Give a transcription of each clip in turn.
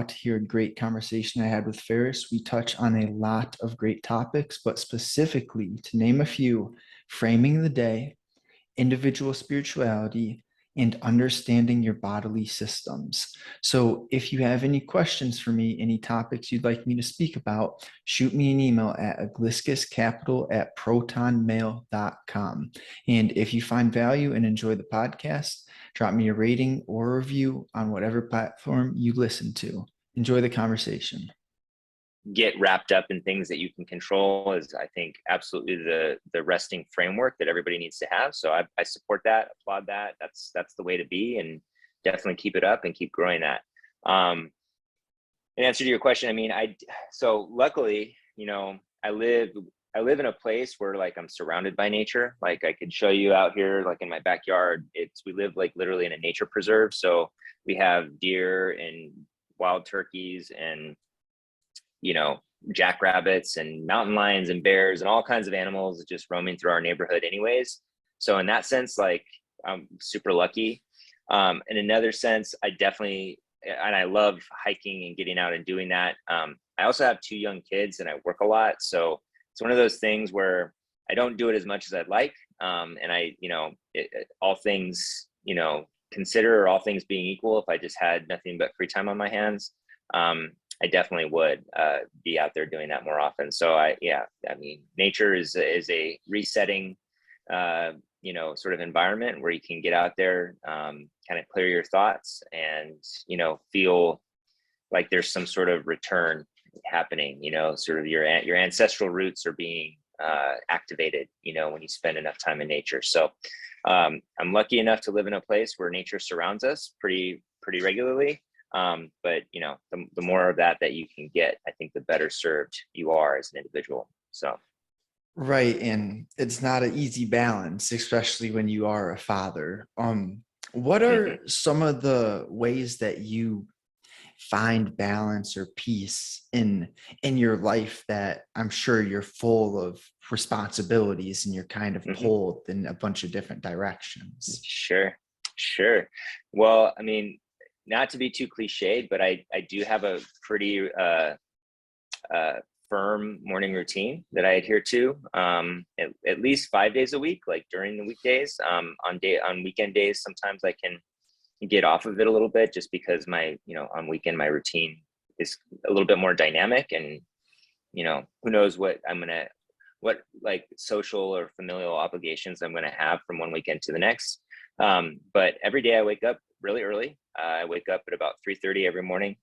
about to hear a great conversation I had with Ferris. We touch on a lot of great topics, but specifically, to name a few, framing the day, individual spirituality, and understanding your bodily systems. So if you have any questions for me, any topics you'd like me to speak about, shoot me an email at egliskiscapital@protonmail.com. And if you find value and enjoy the podcast, drop me a rating or a review on whatever platform you listen to. Enjoy the conversation. Get wrapped up in things that you can control is, I think, absolutely the resting framework that everybody needs to have. So I support that, applaud that. That's the way to be, and definitely keep it up and keep growing that. In answer to your question, I mean, so luckily, I live in a place where like I'm surrounded by nature. Like I could show you out here, like in my backyard, we live like literally in a nature preserve. So we have deer and wild turkeys and jackrabbits and mountain lions and bears and all kinds of animals just roaming through our neighborhood anyways. So in that sense, like I'm super lucky. In another sense, I love hiking and getting out and doing that. I also have 2 young kids and I work a lot. So it's one of those things where I don't do it as much as I'd like. And all things, consider, or all things being equal, if I just had nothing but free time on my hands, I definitely would be out there doing that more often. So nature is a resetting, sort of environment where you can get out there, kind of clear your thoughts and, feel like there's some sort of return happening, sort of your ancestral roots are being activated, when you spend enough time in nature. So I'm lucky enough to live in a place where nature surrounds us pretty regularly. But the more of that you can get, I think the better served you are as an individual. So. Right. And it's not an easy balance, especially when you are a father. What are some of the ways that you find balance or peace in your life that I'm sure you're full of responsibilities and you're kind of pulled in a bunch of different directions? Sure. Well, I mean, not to be too cliched, but I do have a pretty firm morning routine that I adhere to at least 5 days a week, like during the weekdays. On weekend days, sometimes I can get off of it a little bit just because on weekend, my routine is a little bit more dynamic, and, who knows what like social or familial obligations I'm going to have from one weekend to the next. But every day I wake up really early. I wake up at about 3:30 every morning,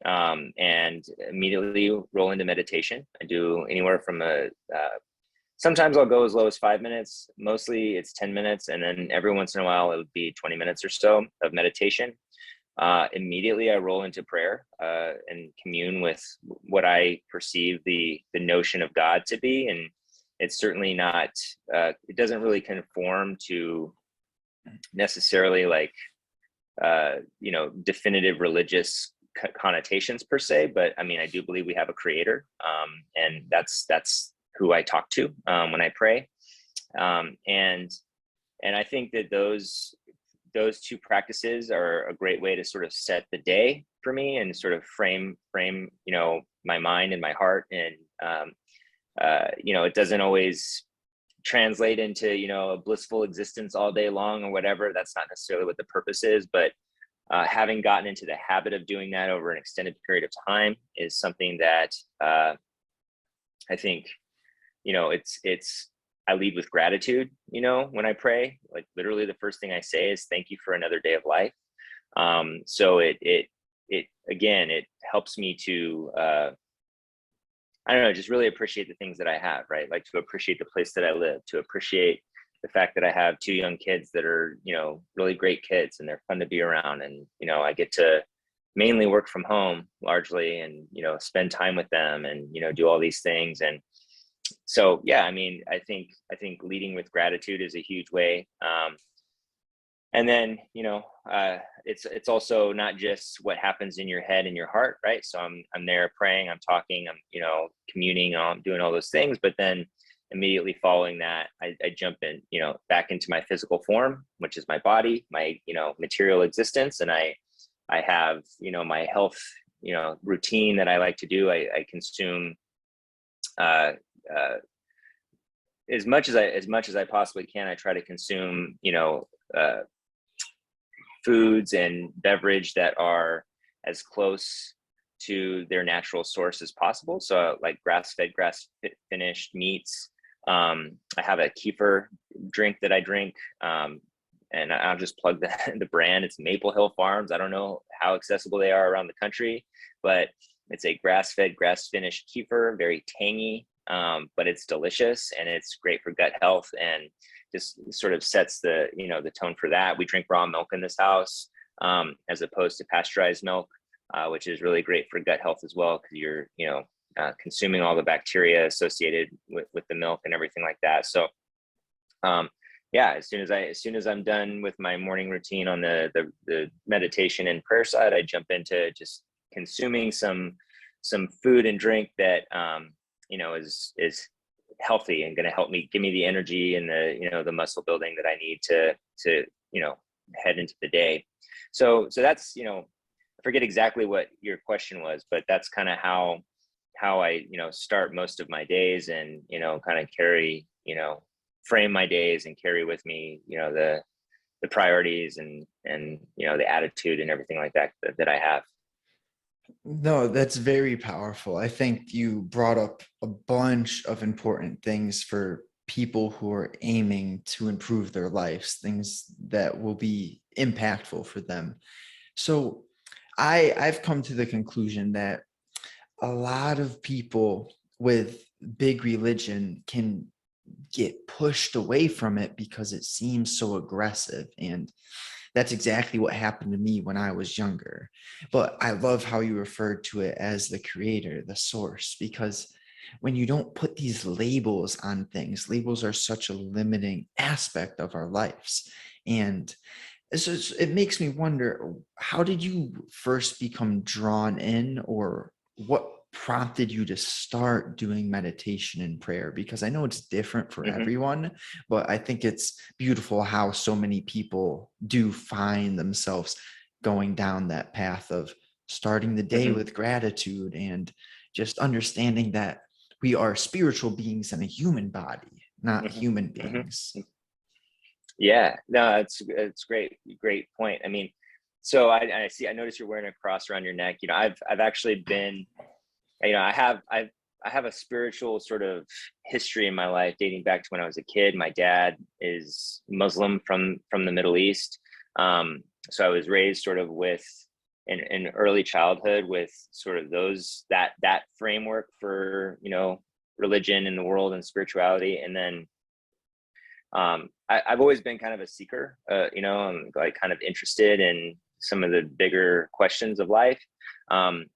and immediately roll into meditation. I do anywhere from sometimes I'll go as low as 5 minutes. Mostly it's 10 minutes. And then every once in a while, it would be 20 minutes or so of meditation. Immediately I roll into prayer, and commune with what I perceive the notion of God to be. And it's certainly not, it doesn't really conform to necessarily like, definitive religious connotations per se, but I mean, I do believe we have a creator, and that's who I talk to when I pray, and I think that those 2 practices are a great way to sort of set the day for me and sort of frame my mind and my heart, and it doesn't always translate into a blissful existence all day long or whatever. That's not necessarily what the purpose is, but having gotten into the habit of doing that over an extended period of time is something that I think I lead with gratitude when I pray. Like literally the first thing I say is thank you for another day of life. So it helps me to I don't know, just really appreciate the things that I have, right? Like to appreciate the place that I live, to appreciate the fact that I have 2 young kids that are, really great kids, and they're fun to be around. And, I get to mainly work from home largely, and, spend time with them and, do all these things. And so, yeah, I mean, I think leading with gratitude is a huge way. And then, it's also not just what happens in your head and your heart, right? So I'm there praying, I'm talking, I'm, communing, I'm doing all those things, but then immediately following that, I jump in, back into my physical form, which is my body, my, material existence. And I have, my health, routine that I like to do. I consume uh, uh, as much as I possibly can. I try to consume, uh, foods and beverage that are as close to their natural source as possible. So like grass-fed, grass-finished meats. I have a kefir drink that I drink, and I'll just plug the brand. It's Maple Hill Farms. I don't know how accessible they are around the country, but it's a grass-fed, grass-finished kefir, very tangy, but it's delicious and it's great for gut health, and just sort of sets the tone for that. We drink raw milk in this house, as opposed to pasteurized milk, which is really great for gut health as well, because you're consuming all the bacteria associated with the milk and everything like that. So yeah, as soon as I'm done with my morning routine on the meditation and prayer side, I jump into just consuming some food and drink that is healthy and going to help me, give me the energy and the muscle building that I need to head into the day. So that's, I forget exactly what your question was, but that's kind of how I start most of my days, and kind of carry, frame my days and carry with me the priorities and the attitude and everything like that I have. No, that's very powerful. I think you brought up a bunch of important things for people who are aiming to improve their lives, things that will be impactful for them. So I've come to the conclusion that a lot of people with big religion can get pushed away from it because it seems so aggressive. And that's exactly what happened to me when I was younger. But I love how you referred to it as the creator, the source, because when you don't put these labels on things, labels are such a limiting aspect of our lives. And it makes me wonder, how did you first become drawn in, or what prompted you to start doing meditation and prayer? Because I know it's different for everyone, but I think it's beautiful how so many people do find themselves going down that path of starting the day with gratitude and just understanding that we are spiritual beings in a human body, not human beings. Yeah, no, it's great point. I mean, so I noticed you're wearing a cross around your neck. I've actually been, I have a spiritual sort of history in my life dating back to when I was a kid. My dad is Muslim from the Middle East. So I was raised sort of with in early childhood with sort of that framework for, religion in the world and spirituality. And then I've always been kind of a seeker, I'm like kind of interested in some of the bigger questions of life. And,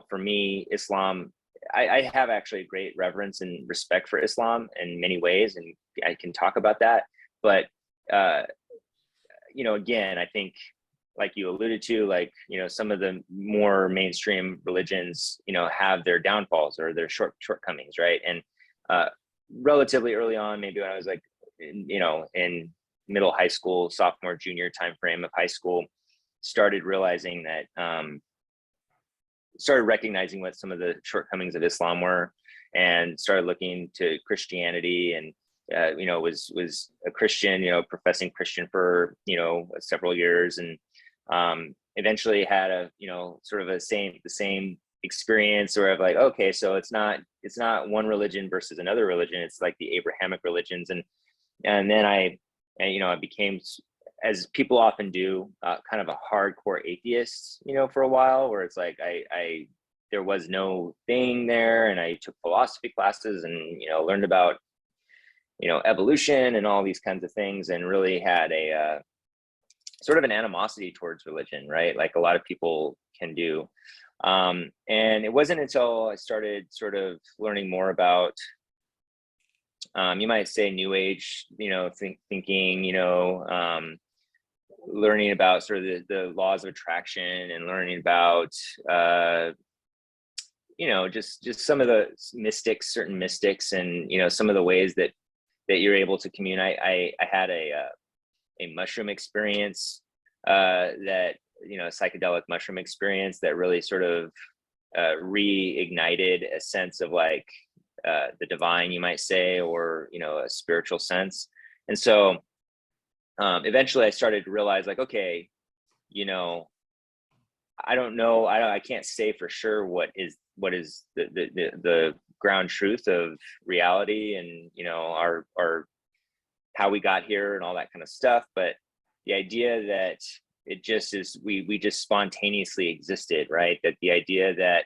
for me, Islam, I have actually a great reverence and respect for Islam in many ways, and I can talk about that. But, again, I think, like you alluded to, like, some of the more mainstream religions, have their downfalls or their shortcomings, right? And relatively early on, maybe when I was like, in middle high school, sophomore, junior timeframe of high school, started realizing that, started recognizing what some of the shortcomings of Islam were, and started looking to Christianity, and was a Christian, professing Christian for several years, and eventually had a sort of the same experience where of like, okay, so it's not one religion versus another religion, it's like the Abrahamic religions, and then I became, as people often do, kind of a hardcore atheist, for a while, where it's like I there was no thing there, and I took philosophy classes and learned about evolution and all these kinds of things, and really had a sort of an animosity towards religion, right? Like a lot of people can do. And it wasn't until I started sort of learning more about, you might say, new age, thinking, learning about sort of the laws of attraction, and learning about, just some of the certain mystics, and, some of the ways that you're able to communicate. I had a mushroom experience that psychedelic mushroom experience that really sort of reignited a sense of like the divine, you might say, or a spiritual sense. And so eventually I started to realize like, okay, I don't know, I can't say for sure what is the ground truth of reality, and our how we got here and all that kind of stuff. But the idea that it just is, we just spontaneously existed, right? That the idea that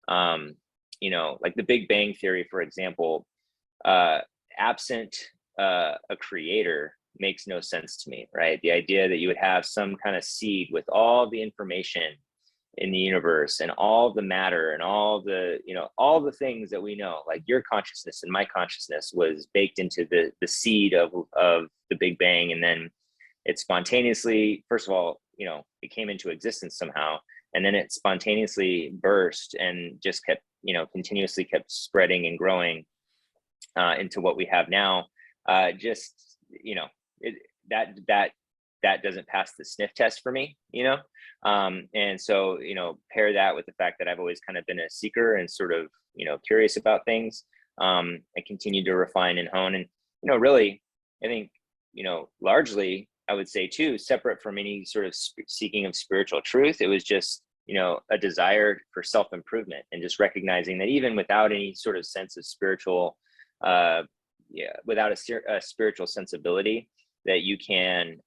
like the Big Bang Theory, for example, absent a creator makes no sense to me, right? The idea that you would have some kind of seed with all the information in the universe and all the matter and all the things that we know, like your consciousness and my consciousness was baked into the seed of the Big Bang, and then it spontaneously, first of all, it came into existence somehow, and then it spontaneously burst and just kept continuously kept spreading and growing into what we have now. That doesn't pass the sniff test for me, and so pair that with the fact that I've always kind of been a seeker and sort of curious about things. I continue to refine and hone, and really, I think largely, I would say too, separate from any sort of seeking of spiritual truth, it was just a desire for self-improvement, and just recognizing that even without any sort of sense of spiritual without a spiritual sensibility, that you can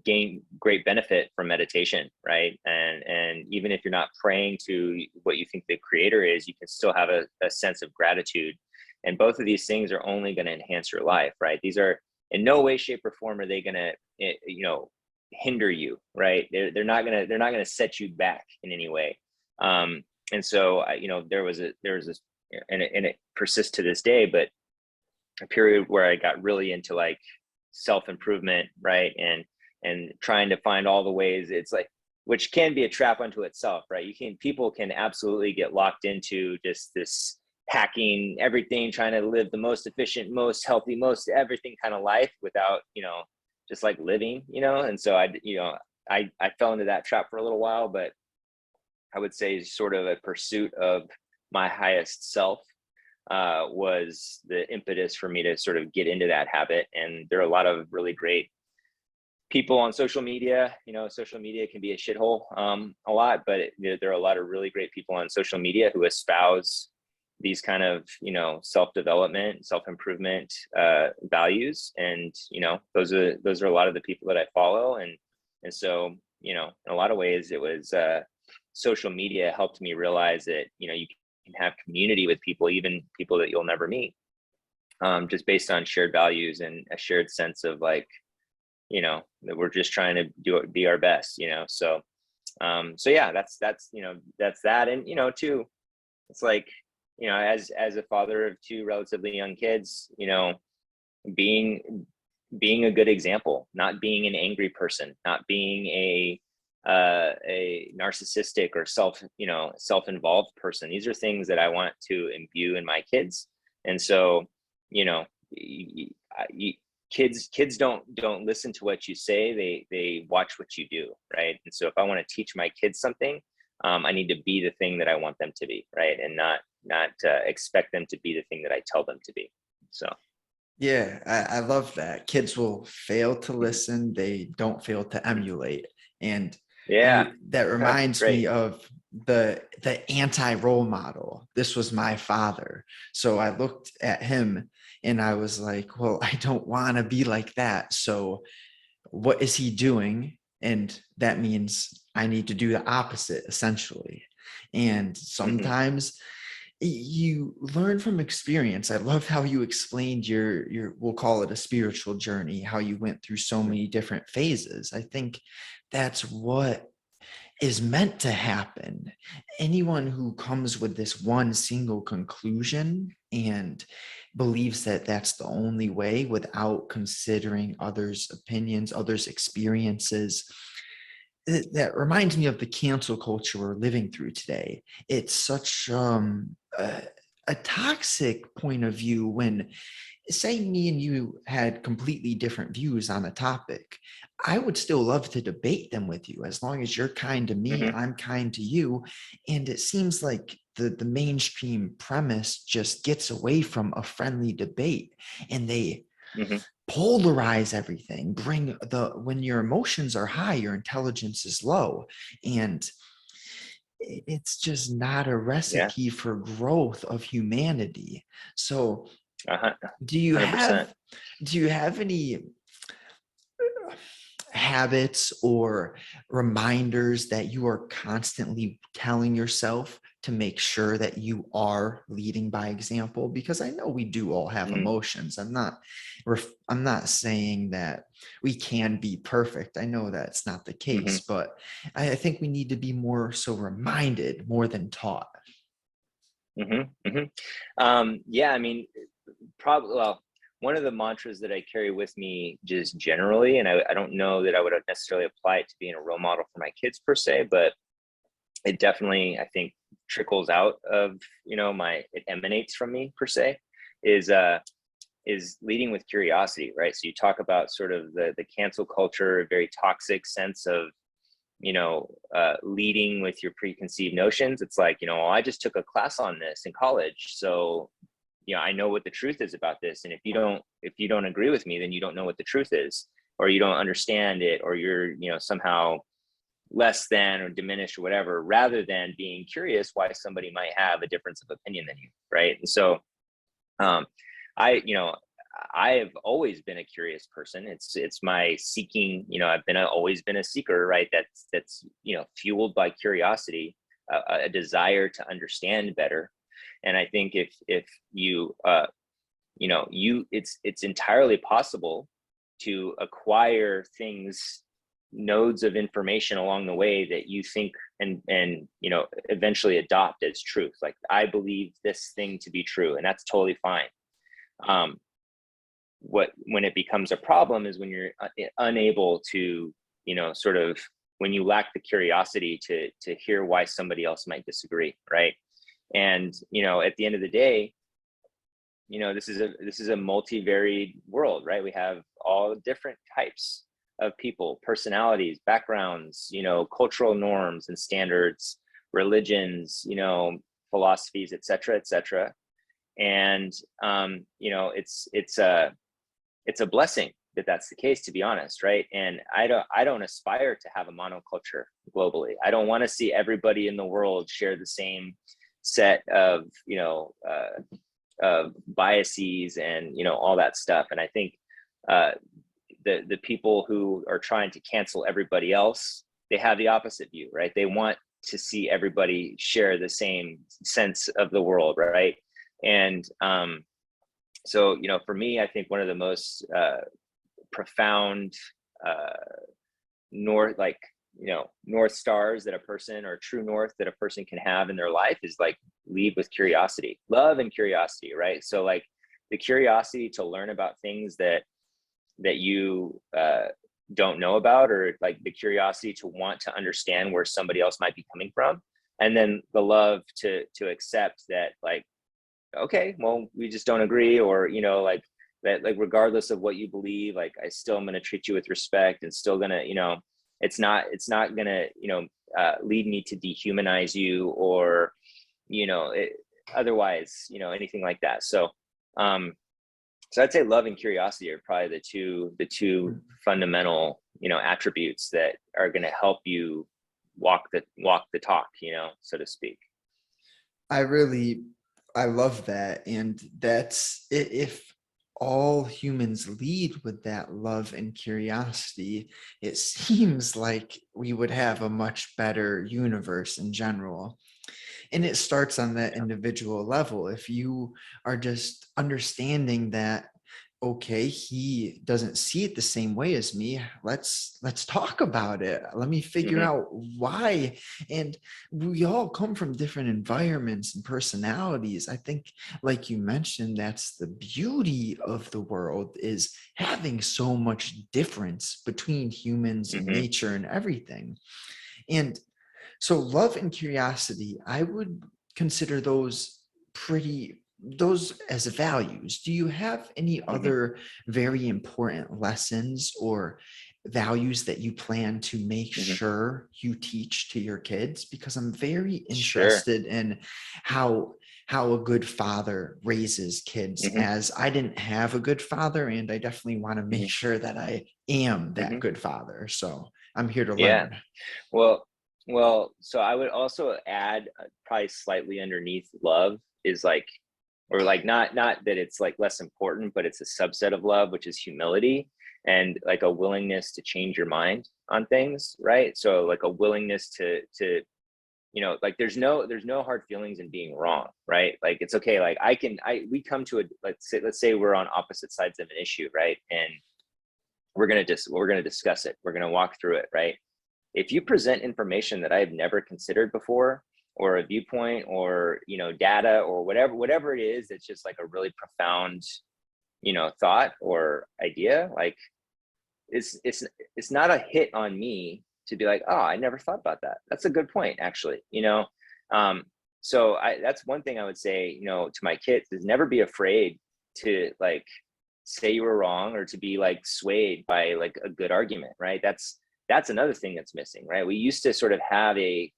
gain great benefit from meditation, right? And even if you're not praying to what you think the creator is, you can still have a sense of gratitude. And both of these things are only going to enhance your life, right? These are in no way, shape, or form are they going to hinder you, right? They're not gonna set you back in any way. And so there was this, and it persists to this day, but a period where I got really into like self-improvement, right? And trying to find all the ways, it's like, which can be a trap unto itself, right? People can absolutely get locked into just this hacking everything, trying to live the most efficient, most healthy, most everything kind of life without, just like living, and so I fell into that trap for a little while, but I would say sort of a pursuit of my highest self was the impetus for me to sort of get into that habit. And there are a lot of really great people on social media. Social media can be a shithole a lot, but there are a lot of really great people on social media who espouse these kind of self-development, self-improvement values, and those are a lot of the people that I follow. And so in a lot of ways, it was social media helped me realize that you can have community with people, even people that you'll never meet, just based on shared values and a shared sense of like that we're just trying to be our best. So yeah, that's that. And too, it's like as a father of two relatively young kids, being a good example, not being an angry person, not being a narcissistic or self-involved person. These are things that I want to imbue in my kids. And so kids don't listen to what you say, they watch what you do, right? And so if I want to teach my kids something, I need to be the thing that I want them to be, right? And not expect them to be the thing that I tell them to be. So Yeah, I love that. Kids will fail to listen, they don't fail to emulate. And yeah, that reminds great. me of the anti-role model. This was my father. So I looked at him and I was like, well, I don't want to be like that. So what is he doing? And that means I need to do the opposite, essentially. And sometimes you learn from experience. I love how you explained your we'll call it a spiritual journey, how you went through so many different phases. I think that's what is meant to happen. Anyone who comes with this one single conclusion and believes that that's the only way without considering others' opinions, others' experiences, that reminds me of the cancel culture we're living through today. It's such a toxic point of view when, say, me and you had completely different views on a topic. I would still love to debate them with you as long as you're kind to me, Hmm. I'm kind to you. And it seems like the mainstream premise just gets away from a friendly debate, and they Hmm. polarize everything, bring when your emotions are high, your intelligence is low. And it's just not a Yeah. recipe for growth of humanity. So Uh-huh. do you 100%. have any habits or reminders that you are constantly telling yourself to make sure that you are leading by example? Because I know we do all have Mm-hmm. emotions. I'm not saying that we can be perfect. I know that's not the Mm-hmm. case, but I think we need to be more so reminded more than taught. Mm-hmm. Mm-hmm. Yeah, I mean, probably, well, one of the mantras that I carry with me just generally, and I don't know that I would necessarily apply it to being a role model for my kids per se, but it definitely, I think, trickles out of, it emanates from me per se, is is leading with curiosity, right? So you talk about sort of the cancel culture, a very toxic sense of, leading with your preconceived notions. It's like, well, I just took a class on this in college, so I know what the truth is about this. And if you don't agree with me, then you don't know what the truth is, or you don't understand it, or you're, somehow less than or diminished or whatever, rather than being curious why somebody might have a difference of opinion than you, right? And so, um, I, you know, I have always been a curious person. It's my seeking. I've always been a seeker, right? That's fueled by curiosity, a desire to understand better. And I think if you it's entirely possible to acquire things, nodes of information along the way that you think and eventually adopt as truth. Like, I believe this thing to be true, and that's totally fine. um when it becomes a problem is when you're unable to, sort of, when you lack the curiosity to hear why somebody else might disagree, right? And at the end of the day, this is a multivariate world, right? We have all different types of people, personalities, backgrounds, cultural norms and standards, religions, philosophies, et cetera, et cetera. And it's a blessing that that's the case, to be honest, right? And I don't aspire to have a monoculture globally. I don't want to see everybody in the world share the same set of biases and all that stuff. And I think uh, the people who are trying to cancel everybody else, they have the opposite view, right? They want to see everybody share the same sense of the world, right? And so for me, I think one of the most profound uh, north like north stars that a person, or true north that a person can have in their life, is like, lead with curiosity, love and curiosity, right? So like, the curiosity to learn about things that you don't know about, or like the curiosity to want to understand where somebody else might be coming from, and then the love to accept that, like, okay, well, we just don't agree, or like that, like, regardless of what you believe, like, I still am going to treat you with respect, and still going to, it's not going to, lead me to dehumanize you, or otherwise, anything like that. Um so I'd say love and curiosity are probably the two fundamental attributes that are going to help you walk the talk, so to speak. I really, I love that. And that's if all humans lead with that love and curiosity, it seems like we would have a much better universe in general. And it starts on that Yeah. individual level. If you are just understanding that, okay, he doesn't see it the same way as me, let's talk about it, let me figure Hmm. out why. And we all come from different environments and personalities. I think, like you mentioned, that's the beauty of the world, is having so much difference between humans and Hmm. nature and everything. And so love and curiosity, I would consider those as values. Do you have any Hmm. other very important lessons or values that you plan to make Mhm. sure you teach to your kids? Because I'm very Sure. interested in how a good father raises kids, Mhm. as I didn't have a good father, and I definitely want to make Mhm. sure that I am that Mhm. good father. So I'm here to Yeah. learn. Well, so I would also add, probably slightly underneath love is like, or like not that it's like less important, but it's a subset of love, which is humility and like a willingness to change your mind on things, right? So like a willingness to like there's no hard feelings in being wrong, right? Like it's okay. Like we come to a, let's say we're on opposite sides of an issue, right? And we're gonna discuss it. We're gonna walk through it, right? If you present information that I've never considered before, or a viewpoint, or data, or whatever it is, it's just like a really profound thought or idea, like it's not a hit on me to be like, oh, I never thought about that, that's a good point, actually. um so that's one thing I would say, to my kids, is never be afraid to like say you were wrong, or to be like swayed by like a good argument, right? That's another thing that's missing, right? We used to sort of have a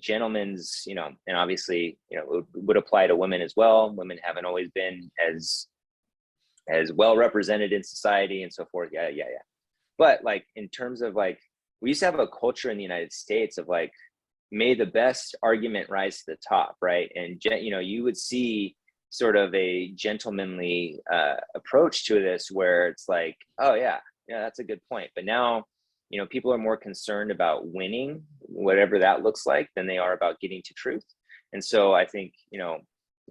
gentleman's, and obviously, it would apply to women as well. Women haven't always been as well represented in society and so forth. Yeah, yeah, yeah. But like in terms of like, we used to have a culture in the United States of like, may the best argument rise to the top, right? And you would see sort of a gentlemanly approach to this, where it's like, oh yeah, yeah, that's a good point. But now, people are more concerned about winning, whatever that looks like, than they are about getting to truth. And so I think,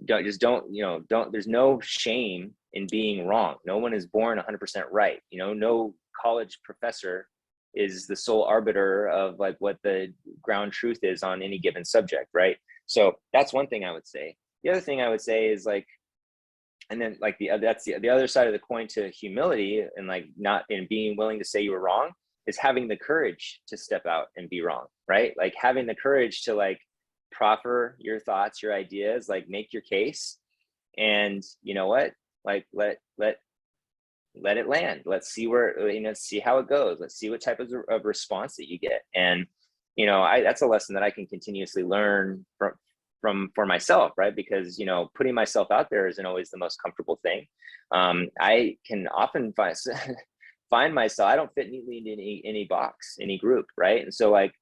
don't there's no shame in being wrong. No one is born 100% right. No college professor is the sole arbiter of like what the ground truth is on any given subject, right? So that's one thing I would say. The other thing I would say is like, and then like that's the other side of the coin to humility, and like not in being willing to say you were wrong, is having the courage to step out and be wrong, right? Like having the courage to like proffer your thoughts, your ideas, like make your case. And you know what, like let it land. Let's see where, see how it goes. Let's see what type of response that you get. And that's a lesson that I can continuously learn from for myself, right? Because putting myself out there isn't always the most comfortable thing. I can often find myself, I don't fit neatly into any box, any group, right? And so like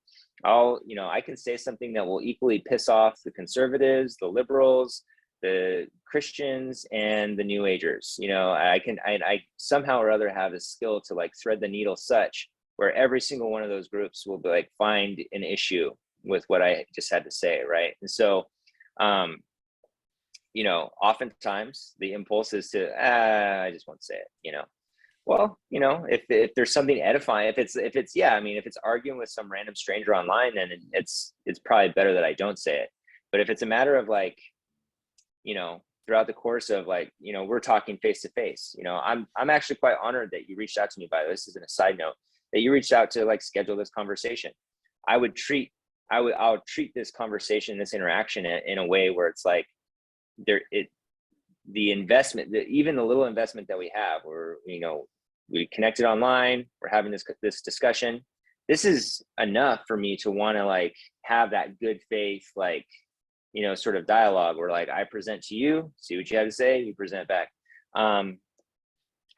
I can say something that will equally piss off the conservatives, the liberals, the Christians, and the New Agers. I somehow or other have a skill to like thread the needle such where every single one of those groups will be like find an issue with what I just had to say, right? And so, oftentimes the impulse is to, I just won't say it. Well, if there's something edifying, if it's yeah, I mean, if it's arguing with some random stranger online, then it's probably better that I don't say it. But if it's a matter of like, throughout the course of like, we're talking face to face, I'm actually quite honored that you reached out to me. By the way, this isn't a side note, that you reached out to like schedule this conversation. I would treat, I'll treat this conversation, this interaction in a way where it's like the investment, even the little investment that we have, where, we connected online, we're having this discussion. This is enough for me to want to like have that good faith, like, sort of dialogue where like I present to you, see what you have to say, you present back.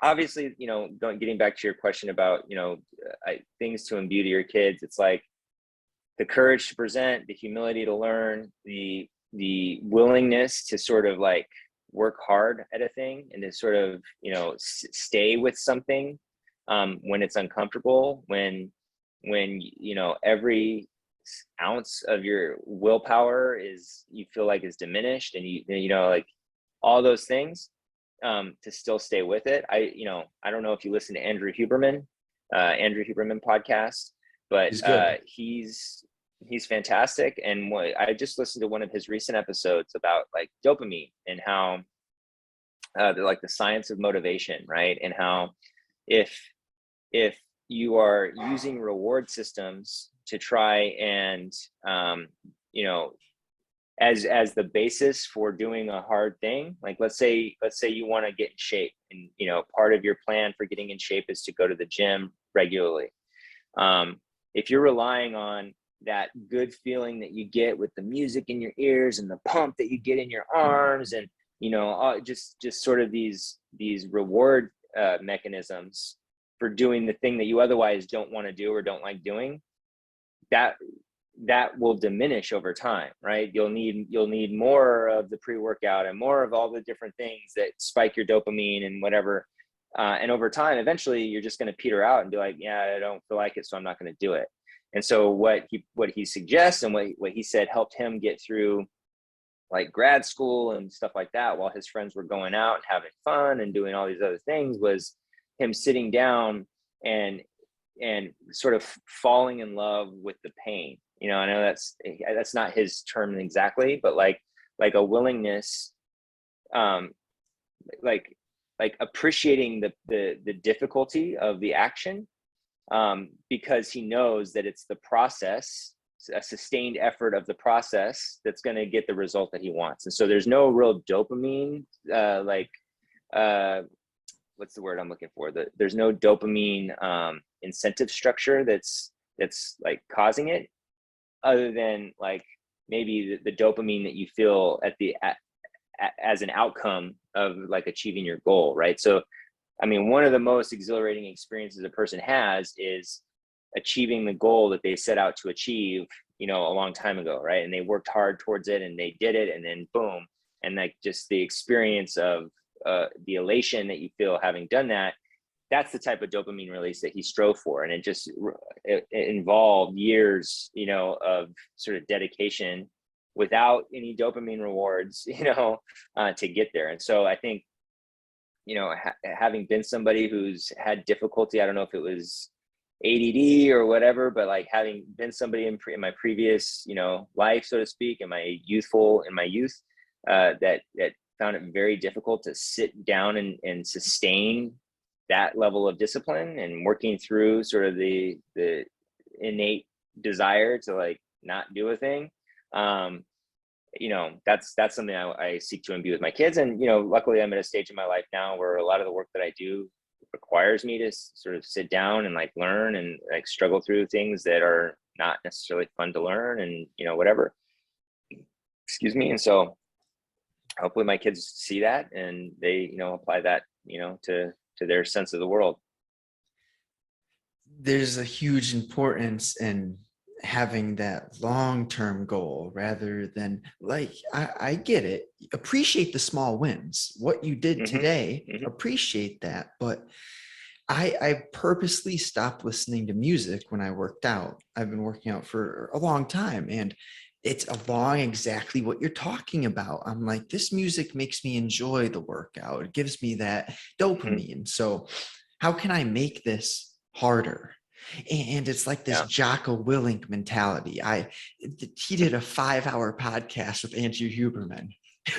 Obviously, getting back to your question about, things to imbue to your kids, it's like the courage to present, the humility to learn, the willingness to sort of like work hard at a thing, and to sort of, stay with something when it's uncomfortable, when every ounce of your willpower you feel like is diminished, and like all those things, to still stay with it. I don't know if you listen to Andrew Huberman podcast, but He's good. he's fantastic. And I just listened to one of his recent episodes about like dopamine, and how like the science of motivation, right? And how if you are using reward systems to try and as the basis for doing a hard thing. Like let's say you want to get in shape, and part of your plan for getting in shape is to go to the gym regularly. If you're relying on that good feeling that you get with the music in your ears and the pump that you get in your arms, and just sort of these reward mechanisms for doing the thing that you otherwise don't want to do or don't like doing, that will diminish over time, right? You'll need more of the pre-workout and more of all the different things that spike your dopamine and whatever. And over time, eventually you're just going to peter out and be like, yeah, I don't feel like it, so I'm not going to do it. And so what he suggests and what he said helped him get through like grad school and stuff like that, while his friends were going out and having fun and doing all these other things, was him sitting down and sort of falling in love with the pain. I know that's not his term exactly, but like a willingness, like appreciating the difficulty of the action, because he knows that it's the process, a sustained effort of the process, that's going to get the result that he wants. And so there's no real dopamine, what's the word I'm looking for? There's no dopamine incentive structure that's like causing it, other than like maybe the dopamine that you feel as an outcome of like achieving your goal, right? So, I mean, one of the most exhilarating experiences a person has is achieving the goal that they set out to achieve, a long time ago, right? And they worked hard towards it and they did it, and then boom, and like just the experience of the elation that you feel having done that. That's the type of dopamine release that he strove for. And it involved years, of sort of dedication without any dopamine rewards, to get there. And so I think, having been somebody who's had difficulty, I don't know if it was ADD or whatever, but like having been somebody in my previous, life, so to speak, in my youth, that found it very difficult to sit down and sustain that level of discipline, and working through sort of the innate desire to like not do a thing. That's something I seek to imbue with my kids. And, luckily I'm at a stage in my life now where a lot of the work that I do requires me to sort of sit down and like learn and like struggle through things that are not necessarily fun to learn, and, whatever, excuse me. And so hopefully my kids see that and they, apply that, to their sense of the world. There's a huge importance in having that long-term goal rather than like, I get it. Appreciate the small wins. What you did today, appreciate that. But I purposely stopped listening to music when I worked out. I've been working out for a long time, and it's along exactly what you're talking about. I'm like, this music makes me enjoy the workout. It gives me that dopamine. So how can I make this harder? And it's like this Jocko Willink mentality. He did a 5-hour podcast with Andrew Huberman.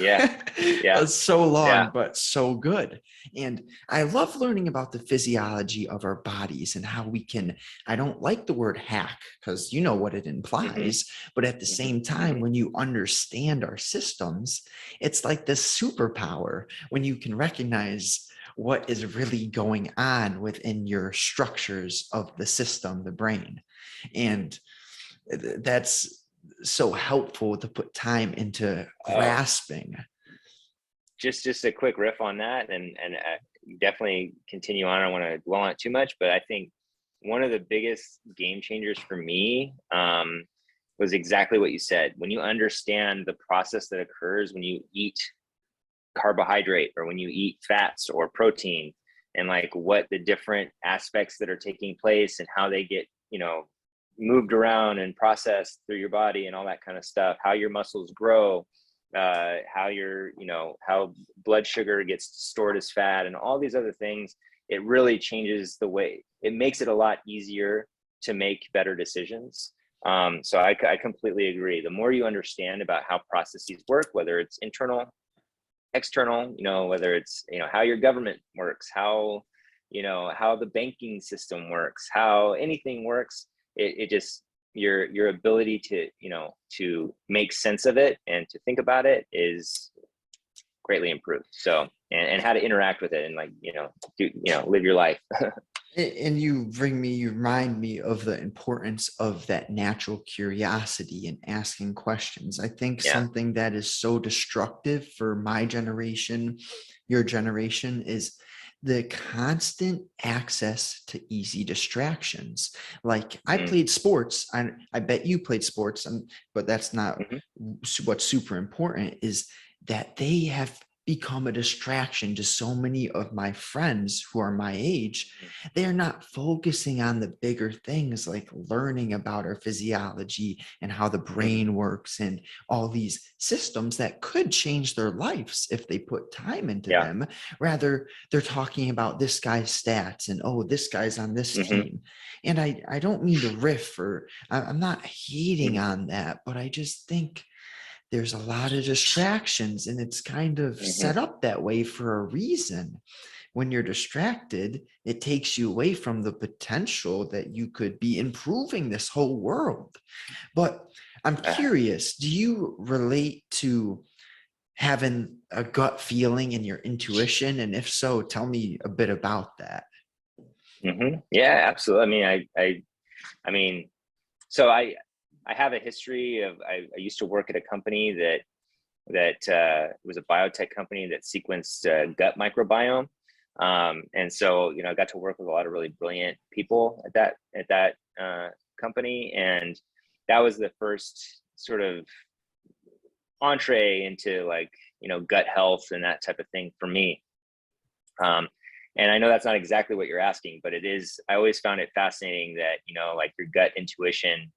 Yeah. It's so long, but so good. And I love learning about the physiology of our bodies and how we can, I don't like the word hack because you know what it implies, but at the same time, when you understand our systems, it's like this superpower when you can recognize what is really going on within your structures of the system, the brain. And that's so helpful to put time into grasping. Just a quick riff on that, and definitely continue on. I don't want to dwell on it too much, but I think one of the biggest game changers for me was exactly what you said. When you understand the process that occurs when you eat carbohydrate or when you eat fats or protein, and like what the different aspects that are taking place and how they get, moved around and processed through your body and all that kind of stuff, how your muscles grow, how how blood sugar gets stored as fat and all these other things, it really changes the way, it makes it a lot easier to make better decisions. So I completely agree. The more you understand about how processes work, whether it's internal, external, whether it's, how your government works, how the banking system works, how anything works, it just your ability to, to make sense of it and to think about it is greatly improved. So, and how to interact with it and like, live your life. And you remind me of the importance of that natural curiosity and asking questions. I think Yeah. something that is so destructive for my generation, your generation, is the constant access to easy distractions. Like I Mm-hmm. played sports. I bet you played sports, but that's not Mm-hmm. what's super important is that they have become a distraction to so many of my friends who are my age. They're not focusing on the bigger things like learning about our physiology and how the Mm-hmm. brain works and all these systems that could change their lives if they put time into Yeah. them. Rather, they're talking about this guy's stats and, oh, this guy's on this Mm-hmm. team. And I don't mean to riff, or I'm not hating Mm-hmm. on that, but I just think there's a lot of distractions, and it's kind of Mm-hmm. set up that way for a reason. When you're distracted, it takes you away from the potential that you could be improving this whole world. But I'm curious, do you relate to having a gut feeling and your intuition? And if so, tell me a bit about that. Mm-hmm. Yeah, absolutely. I mean, so I have a history of, I used to work at a company that was a biotech company that sequenced gut microbiome. And so, I got to work with a lot of really brilliant people at that company. And that was the first sort of entree into like, gut health and that type of thing for me. And I know that's not exactly what you're asking, but it is. I always found it fascinating that, like your gut intuition,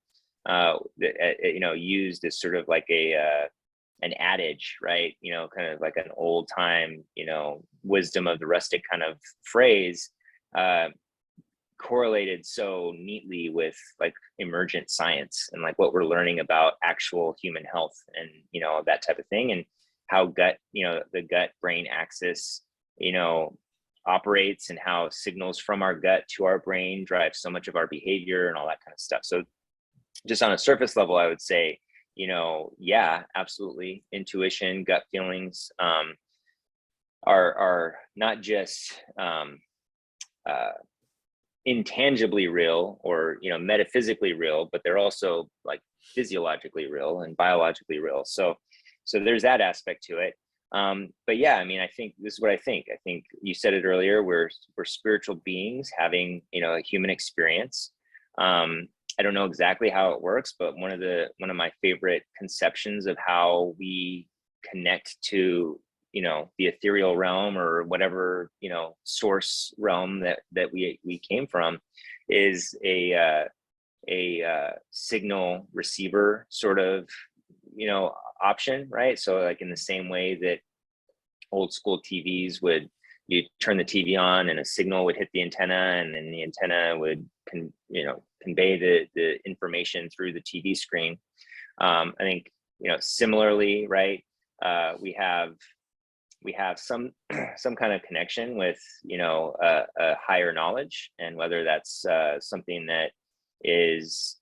used as sort of like an adage, right? Kind of like an old time, wisdom of the rustic kind of phrase, correlated so neatly with like emergent science and like what we're learning about actual human health and, that type of thing, and how gut, the gut brain axis, operates, and how signals from our gut to our brain drive so much of our behavior and all that kind of stuff. So just on a surface level, I would say, yeah, absolutely. Intuition, gut feelings, are not just intangibly real or metaphysically real, but they're also like physiologically real and biologically real. So there's that aspect to it. But yeah, I mean, I think this is what I think. I think you said it earlier. We're spiritual beings having a human experience. I don't know exactly how it works, but one of my favorite conceptions of how we connect to the ethereal realm or whatever source realm that we came from is a signal receiver sort of option, right? So like in the same way that old school TVs would, you turn the TV on and a signal would hit the antenna, and then the antenna would convey the information through the TV screen. I think similarly, right? We have some kind of connection with a higher knowledge, and whether that's something that is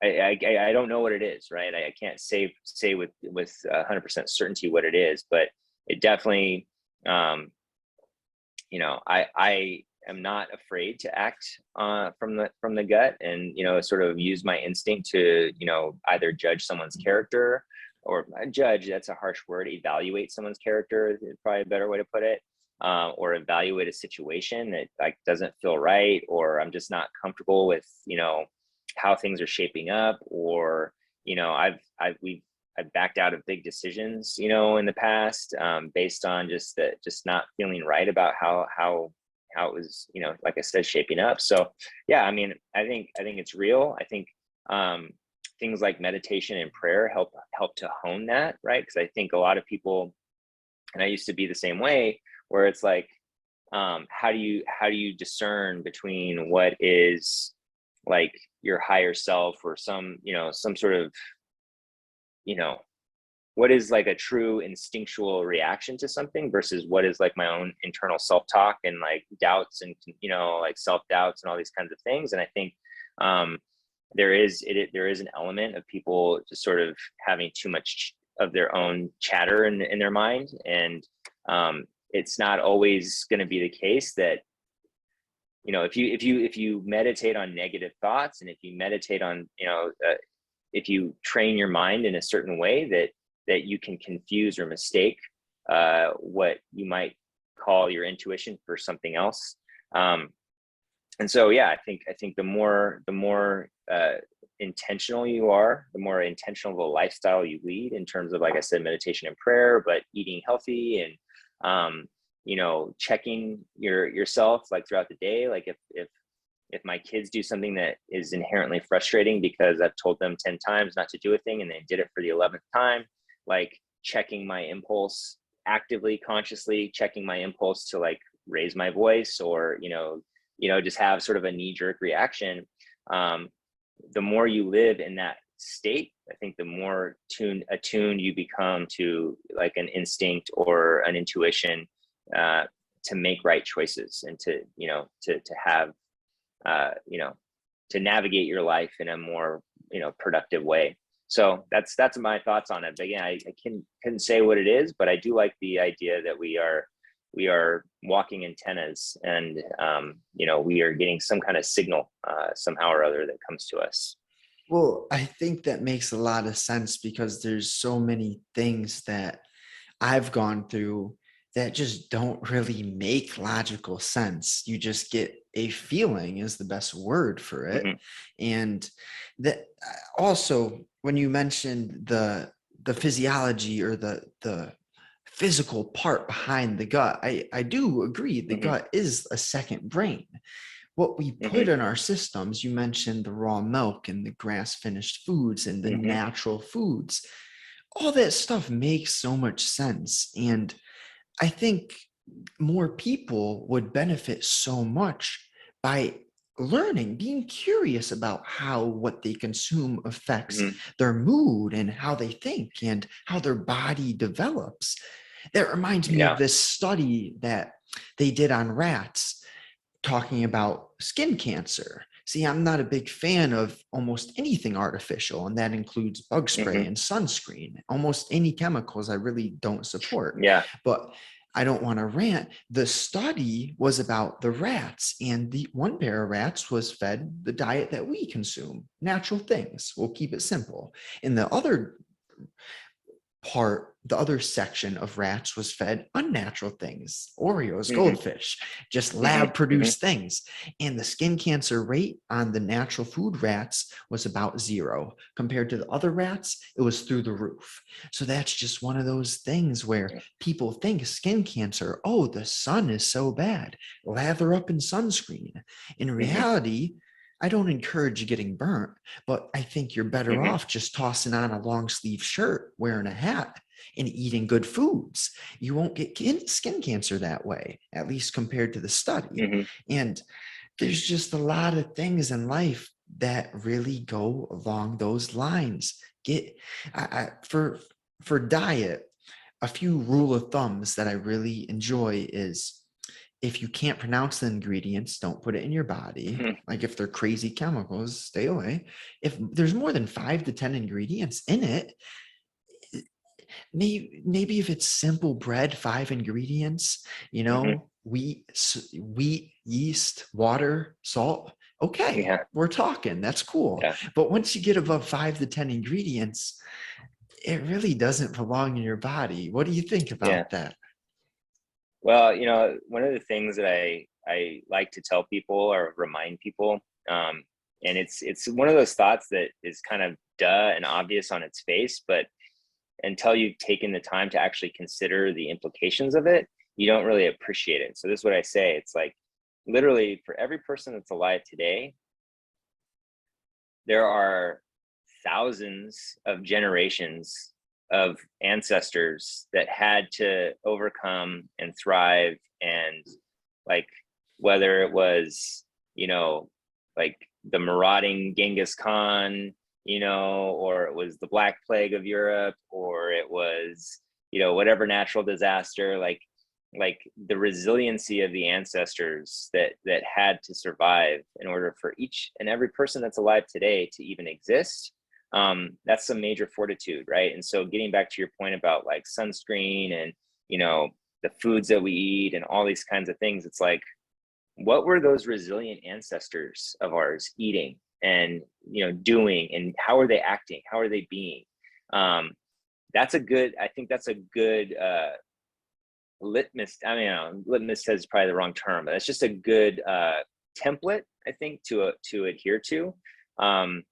I don't know what it is, right? I can't say with 100% certainty what it is, but it definitely I am not afraid to act from the gut, and sort of use my instinct to either judge someone's character, or judge, that's a harsh word, evaluate someone's character is probably a better way to put it, or evaluate a situation that like doesn't feel right, or I'm just not comfortable with how things are shaping up, or I've backed out of big decisions in the past, based on just not feeling right about how it was like I said, shaping up. So yeah, I mean, I think it's real. I think things like meditation and prayer help to hone that, right? Because I think a lot of people, and I used to be the same way, where it's like, how do you discern between what is like your higher self, or some sort of what is like a true instinctual reaction to something, versus what is like my own internal self-talk and like doubts and like self-doubts and all these kinds of things. And I think there is an element of people just sort of having too much of their own chatter in their mind, and it's not always going to be the case that, you know, if you meditate on negative thoughts, and if you meditate on, if you train your mind in a certain way that you can confuse or mistake what you might call your intuition for something else. And so, yeah, I think the more intentional you are, the more intentional of a lifestyle you lead in terms of, like I said, meditation and prayer, but eating healthy and, checking yourself like throughout the day. Like if my kids do something that is inherently frustrating because I've told them 10 times not to do a thing and they did it for the 11th time, like checking my impulse, actively, consciously checking my impulse to like raise my voice or, just have sort of a knee-jerk reaction. The more you live in that state, I think the more attuned you become to like an instinct or an intuition to make right choices and to have, to navigate your life in a more, productive way. So that's my thoughts on it. But again, I couldn't say what it is, but I do like the idea that we are walking antennas, and we are getting some kind of signal somehow or other that comes to us. Well, I think that makes a lot of sense because there's so many things that I've gone through that just don't really make logical sense. You just get a feeling is the best word for it. Mm-hmm. And that also, when you mentioned the physiology or the physical part behind the gut, I do agree the Mm-hmm. gut is a second brain. What we put Mm-hmm. in our systems, you mentioned the raw milk and the grass finished foods and the Mm-hmm. natural foods, all that stuff makes so much sense. And I think more people would benefit so much by learning, being curious about how what they consume affects Mm-hmm. their mood and how they think and how their body develops. That reminds me of Yeah. this study that they did on rats talking about skin cancer. See, I'm not a big fan of almost anything artificial, and that includes bug spray Mm-hmm. and sunscreen. Almost any chemicals I really don't support. Yeah. But I don't want to rant. The study was about the rats, and the one pair of rats was fed the diet that we consume, natural things. We'll keep it simple. And the other section of rats was fed unnatural things, Oreos, Mm-hmm. goldfish, just lab Mm-hmm. produced things. And the skin cancer rate on the natural food rats was about 0. Compared to the other rats, it was through the roof. So that's just one of those things where people think skin cancer, oh, the sun is so bad, lather up in sunscreen. In Mm-hmm. reality, I don't encourage getting burnt, but I think you're better Mm-hmm. off just tossing on a long sleeve shirt, wearing a hat, and eating good foods. You won't get skin cancer that way, at least compared to the study. Mm-hmm. And there's just a lot of things in life that really go along those lines. For diet, a few rule of thumbs that I really enjoy is if you can't pronounce the ingredients, don't put it in your body. Mm-hmm. Like if they're crazy chemicals, stay away. If there's more than 5 to 10 ingredients in it, maybe if it's simple bread, 5 ingredients, Mm-hmm. wheat, yeast, water, salt. Okay, Yeah. we're talking. That's cool. Yeah. But once you get above 5 to 10 ingredients, it really doesn't belong in your body. What do you think Yeah. about that? Well, one of the things that I like to tell people or remind people, and it's one of those thoughts that is kind of duh and obvious on its face, but until you've taken the time to actually consider the implications of it, you don't really appreciate it. So this is what I say. It's like literally for every person that's alive today, there are thousands of generations of ancestors that had to overcome and thrive, and like whether it was like the marauding Genghis Khan, or it was the Black Plague of Europe, or it was whatever natural disaster, like like the resiliency of the ancestors that had to survive in order for each and every person that's alive today to even exist. That's some major fortitude, right? And so getting back to your point about like sunscreen and, you know, the foods that we eat and all these kinds of things, it's like, what were those resilient ancestors of ours eating and, you know, doing, and how are they acting? How are they being? That's a good, I think that's a good litmus. I mean, litmus is probably the wrong term, but it's just a good template, I think, to adhere to. And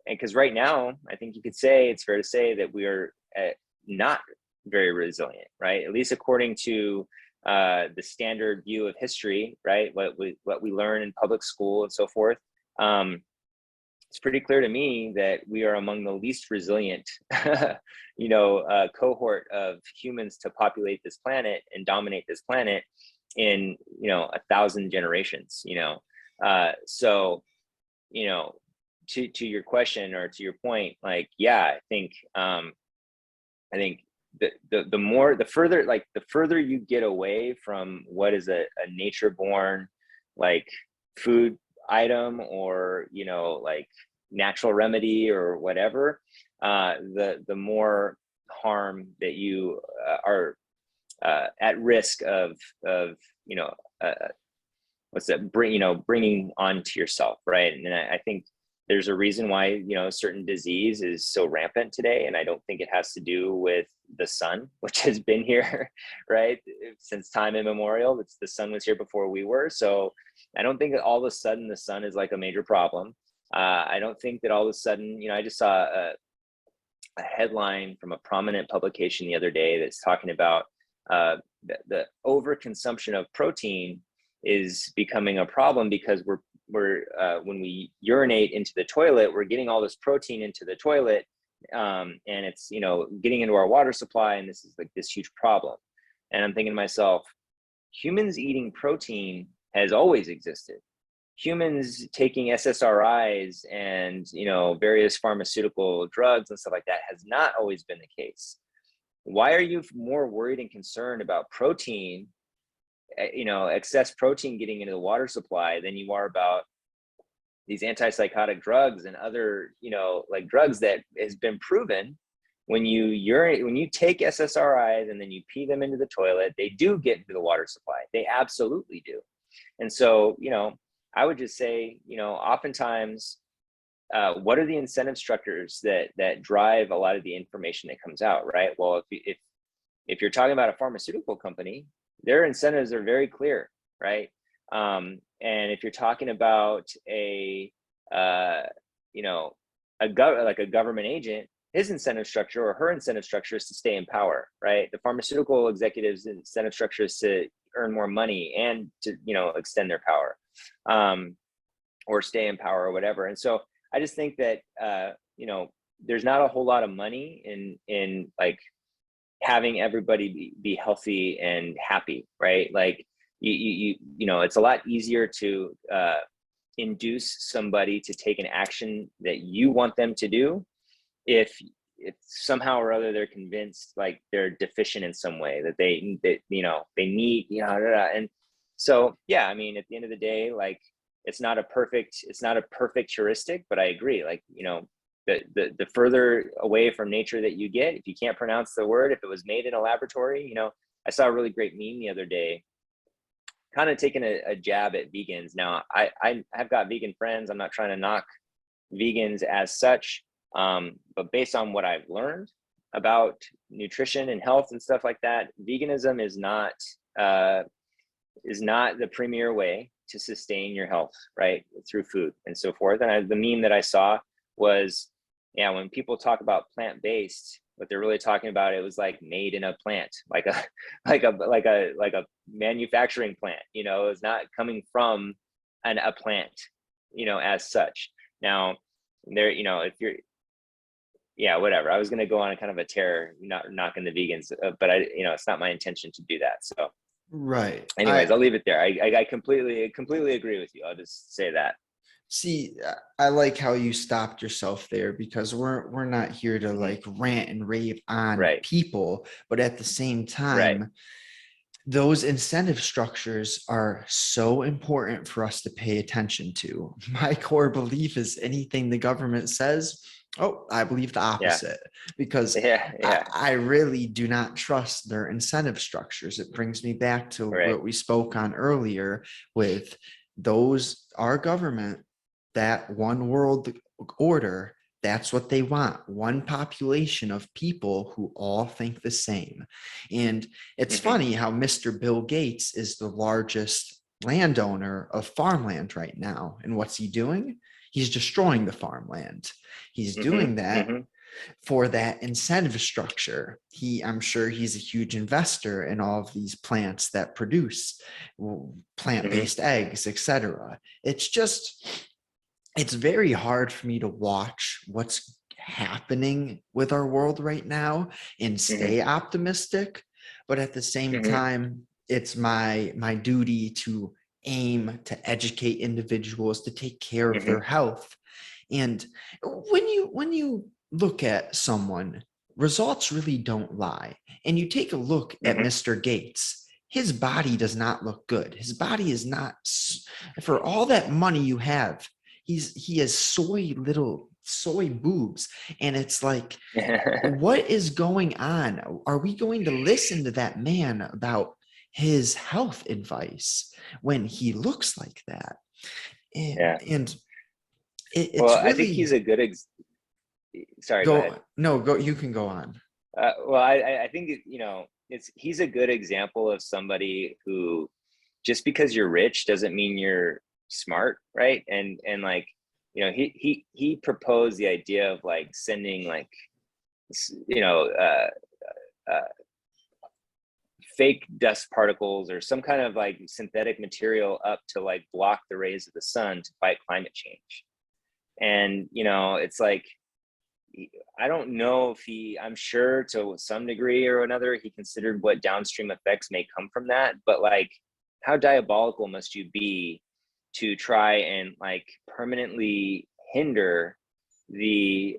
because right now, I think you could say, it's fair to say that we are not very resilient, right? At least according to the standard view of history, right? What we learn in public school and so forth. It's pretty clear to me that we are among the least resilient, you know, cohort of humans to populate this planet and dominate this planet in, you know, 1,000 generations, you know. So, you know, to your question or to your point, like, yeah, I think the further you get away from what is a nature born like food item, or, you know, like natural remedy or whatever, the more harm that you are at risk of, you know, bringing onto yourself, right? And I think there's a reason why, you know, certain disease is so rampant today, and I don't think it has to do with the sun, which has been here, right, since time immemorial. It's the sun was here before we were. So I don't think that all of a sudden the sun is like a major problem. I don't think that all of a sudden, you know, I just saw a headline from a prominent publication the other day that's talking about the overconsumption of protein is becoming a problem because we're when we urinate into the toilet, we're getting all this protein into the toilet, and it's, you know, getting into our water supply, and this is like this huge problem. And I'm thinking to myself, humans eating protein has always existed. Humans taking SSRIs and, you know, various pharmaceutical drugs and stuff like that has not always been the case. Why are you more worried and concerned about protein, you know, excess protein getting into the water supply than you are about these antipsychotic drugs and other, you know, like drugs that has been proven when you take SSRIs and then you pee them into the toilet, they do get into the water supply. They absolutely do. And so, you know, I would just say, you know, oftentimes, what are the incentive structures that drive a lot of the information that comes out, right? Well, if you're talking about a pharmaceutical company, their incentives are very clear, right? And if you're talking about a government agent, his incentive structure or her incentive structure is to stay in power, right? The pharmaceutical executive's incentive structure is to earn more money and to, you know, extend their power, or stay in power or whatever. And so I just think that, you know, there's not a whole lot of money in like having everybody be healthy and happy, right? Like you know, it's a lot easier to induce somebody to take an action that you want them to do if somehow or other they're convinced like they're deficient in some way, that they you know, they need, you know, and so yeah, I mean, at the end of the day, like it's not a perfect heuristic, but I agree, like, you know, the further away from nature that you get, if you can't pronounce the word, if it was made in a laboratory, you know, I saw a really great meme the other day, kind of taking a jab at vegans. Now, I've got vegan friends. I'm not trying to knock vegans as such, but based on what I've learned about nutrition and health and stuff like that, veganism is not the premier way to sustain your health, right, through food and so forth. And the meme that I saw was, yeah, when people talk about plant-based, what they're really talking about, it was like made in a plant, like a manufacturing plant, you know, it's not coming from a plant, you know, as such. Now there, you know, if you're, yeah, whatever, I was going to go on a kind of a tear, not knocking the vegans, but you know, it's not my intention to do that. So Right. anyways, I'll leave it there. I completely agree with you. I'll just say that. See, I like how you stopped yourself there, because we're not here to like rant and rave on Right. people, but at the same Right. time, those incentive structures are so important for us to pay attention to. My core belief is anything the government says, oh, I believe the Yeah. opposite, because Yeah. Yeah. I really do not trust their incentive structures. It brings me back to Right. what we spoke on earlier with those, our government, that one world order. That's what they want. One population of people who all think the same. And it's Hmm. funny how Mr. Bill Gates is the largest landowner of farmland right now. And what's he doing? He's destroying the farmland. He's Hmm. doing that Hmm. for that incentive structure. I'm sure he's a huge investor in all of these plants that produce Hmm. plant-based eggs, etc. It's just, it's very hard for me to watch what's happening with our world right now and Hmm. stay optimistic, but at the same Hmm. time it's my duty to aim to educate individuals to take care of Hmm. their health. And when you look at someone, results really don't lie. And you take a look at Hmm. Mr. Gates, his body does not look good. His body is not, for all that money you have, he has little soy boobs. And it's like, what is going on? Are we going to listen to that man about his health advice when he looks like that? And, Yeah. and Well, it's I think he's really a good sorry, go ahead. go no go you can go on. Well, I think he's a good example of somebody who, just because you're rich doesn't mean you're smart, right? And like, he proposed the idea of like sending like, you know, uh, fake dust particles or some kind of like synthetic material up to like block the rays of the sun to fight climate change. And it's like, I don't know if I'm sure to some degree or another, he considered what downstream effects may come from that. But like, how diabolical must you be to try and like permanently hinder the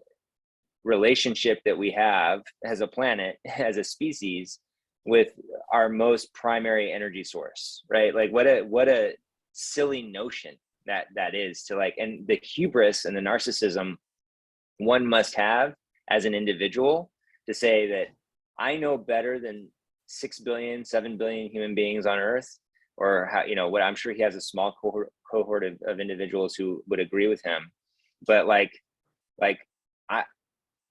relationship that we have as a planet, as a species, with our most primary energy source, right? Like, what a silly notion that is, to like, and the hubris and the narcissism one must have as an individual to say that I know better than 6 billion, 7 billion human beings on Earth, or how, what, I'm sure he has a small cohort of individuals who would agree with him. But like I,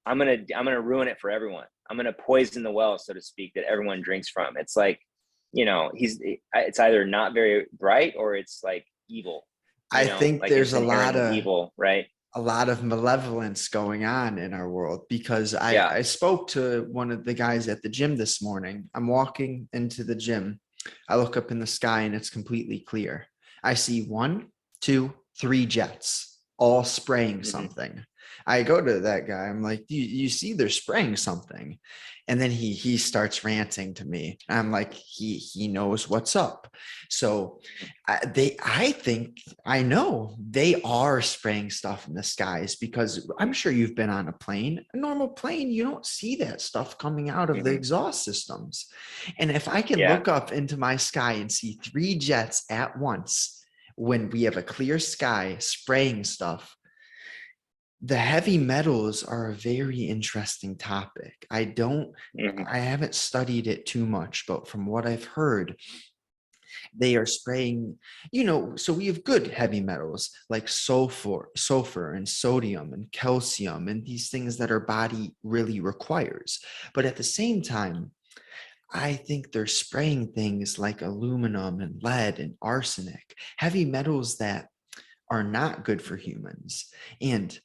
I'm gonna ruin it for everyone. I'm gonna poison the well, so to speak, that everyone drinks from. It's like, it's either not very bright or it's like evil, I think like there's it's inherently evil, right? a lot of malevolence going on in our world, because Yeah. I spoke to one of the guys at the gym this morning. I'm walking into the gym. I look up in the sky and it's completely clear. I see 1, 2, 3 jets all spraying Hmm. something. I go to that guy. I'm like, you see they're spraying something. And then he starts ranting to me. I'm like, he knows what's up. So I think I know they are spraying stuff in the skies, because I'm sure you've been on a normal plane, you don't see that stuff coming out of the Hmm. exhaust systems. And if I can Yeah. look up into my sky and see 3 jets at once when we have a clear sky spraying stuff, the heavy metals are a very interesting topic. Hmm. I haven't studied it too much, but from what I've heard, they are spraying, so we have good heavy metals like sulfur and sodium and calcium and these things that our body really requires. But at the same time, I think they're spraying things like aluminum and lead and arsenic, heavy metals that are not good for humans. And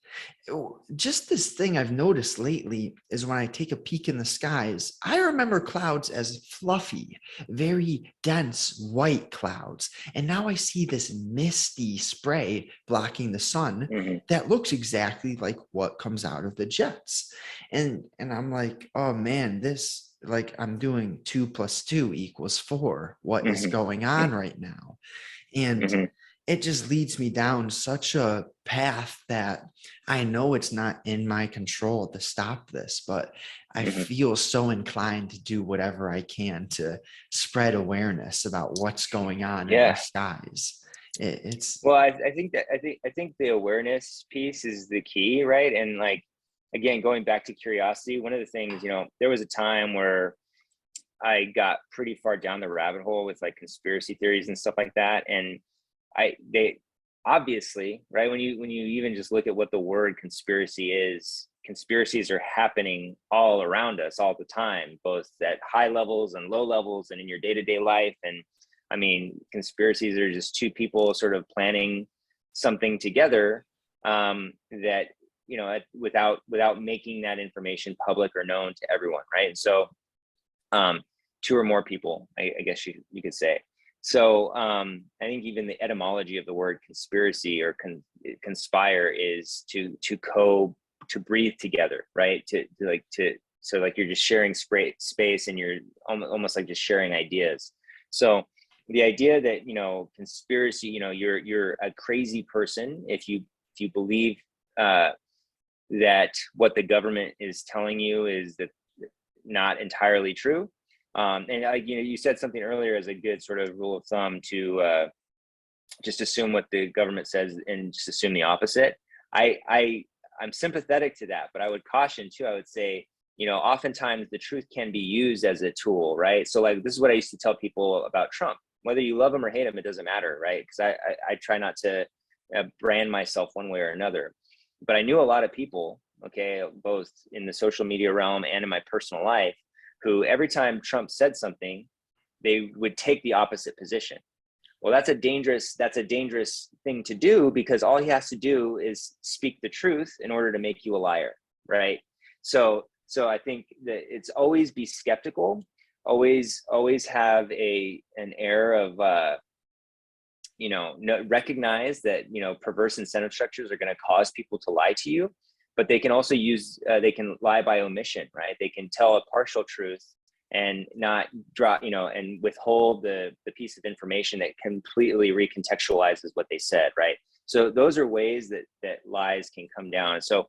just this thing I've noticed lately is when I take a peek in the skies, I remember clouds as fluffy, very dense white clouds. And now I see this misty spray blocking the sun Hmm. that looks exactly like what comes out of the jets. And I'm like, oh man, this, like, I'm doing 2 + 2 = 4. What is Hmm. going on right now? And Hmm. it just leads me down such a path that I know it's not in my control to stop this, but I Mhm. feel so inclined to do whatever I can to spread awareness about what's going on in our Yeah. skies. It's Well, I think the awareness piece is the key, right? And like, again, going back to curiosity, one of the things, there was a time where I got pretty far down the rabbit hole with like conspiracy theories and stuff like that. And they obviously, right, when you even just look at what the word conspiracy is, conspiracies are happening all around us all the time, both at high levels and low levels and in your day-to-day life. And I mean, conspiracies are just two people sort of planning something together, that without making that information public or known to everyone, right? And so, two or more people, I guess you could say. So I think even the etymology of the word conspiracy or conspire is to breathe together, right? So like you're just sharing space, and you're almost like just sharing ideas. So the idea that conspiracy, you're a crazy person if you believe that what the government is telling you is that not entirely true. And you said something earlier as a good sort of rule of thumb to just assume what the government says and just assume the opposite. I'm sympathetic to that, but I would caution too. I would say, oftentimes the truth can be used as a tool, right? So like, this is what I used to tell people about Trump. Whether you love him or hate him, it doesn't matter, right? Because I try not to brand myself one way or another. But I knew a lot of people, okay, both in the social media realm and in my personal life, who every time Trump said something, they would take the opposite position. Well, that's a dangerous thing to do, because all he has to do is speak the truth in order to make you a liar, right? So I think that it's always be skeptical, always have an air of recognize that perverse incentive structures are going to cause people to lie to you, but they can also they can lie by omission, right? They can tell a partial truth and not drop, and withhold the piece of information that completely recontextualizes what they said, right? So those are ways that lies can come down. So